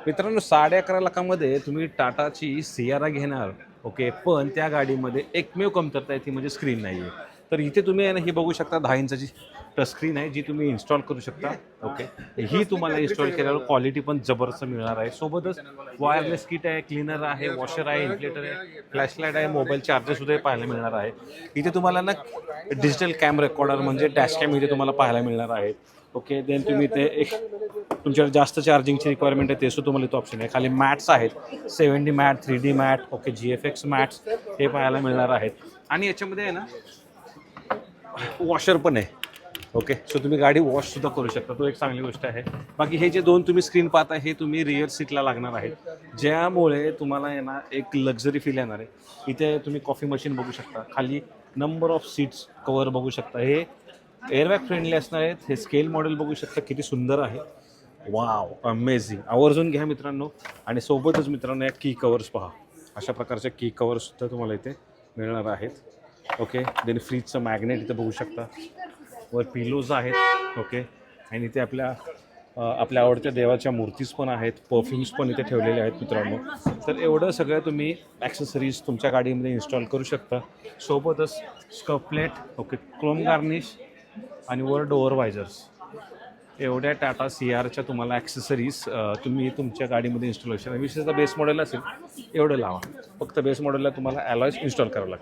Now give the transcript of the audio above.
मित्रांनो 11.5 लाखामध्ये तुम्ही टाटाची सियारा घेणार. ओके, पण त्या गाडीमध्ये एकमेव कमतरता आहे ती म्हणजे स्क्रीन नाही आहे. तर इथे तुम्ही आहे ना ही बघू शकता 10 इंचाची टच स्क्रीन आहे जी तुम्ही इन्स्टॉल करू शकता. ओके, ही तुम्हाला इन्स्टॉल केल्यावर क्वालिटी पण जबरदस्त मिळणार आहे. सोबतच वायरलेस किट आहे, क्लीनर आहे, वॉशर आहे, इन्फ्लेटर आहे, फ्लॅशलाईट आहे, मोबाईल चार्जरसुद्धा पाहायला मिळणार आहे. इथे तुम्हाला ना डिजिटल कॅम रेकॉर्डर म्हणजे डॅश कॅम इथे तुम्हाला पाहायला मिळणार आहे. ओके, देन तुम्ही ते एक तुमच्याकडे जास्त चार्जिंगची रिक्वायरमेंट आहे ते सुद्धा तुम्हाला इथं ऑप्शन आहे. खाली मॅट्स आहेत 7D mat, 3D mat, okay, GFX mats हे पाहायला मिळणार आहेत. आणि याच्यामध्ये आहे ना वॉशर पण आहे. ओके, सो तुम्ही गाडी वॉशसुद्धा करू शकता, तो एक चांगली गोष्ट आहे. बाकी हे जे दोन तुम्ही स्क्रीन पाहता हे तुम्ही रिअर सीटला लागणार आहेत, ज्यामुळे तुम्हाला आहे ना एक लक्झरी फील येणार आहे. इथे तुम्ही कॉफी मशीन बघू शकता, खाली नंबर ऑफ सीट्स कवर बघू शकता. हे एअरबॅग फ्रेंडली असणार आहेत. हे स्केल मॉडेल बघू शकता किती सुंदर आहे. Wow, amazing. आवर्जून घ्या मित्रांनो. आणि सोबतच मित्रांनो या की कवर्स पहा, अशा प्रकारच्या की कवर्ससुद्धा तुम्हाला इथे मिळणार आहेत. ओके, देन फ्रीजचं मॅग्नेट इथं बघू शकता. वर पिलोज आहेत. ओके, आणि इथे आपल्या आवडत्या देवाच्या मूर्तीज पण आहेत, परफ्युम्स पण इथे ठेवलेले आहेत मित्रांनो. तर एवढं सगळं तुम्ही ॲक्सेसरीज तुमच्या गाडीमध्ये इन्स्टॉल करू शकता. सोबतच scarf plate, okay, Chrome garnish आणि वर डोअर वायझर्स, एवढ्या टाटा सियारच्या तुम्हाला ॲक्सेसरीज तुम्ही तुमच्या गाडीमध्ये इन्स्टॉल करू शकता. विशेषतः बेस मॉडेल असेल एवढं लावा. फक्त बेस मॉडेलला तुम्हाला ॲलॉयज इन्स्टॉल करावं लागतं.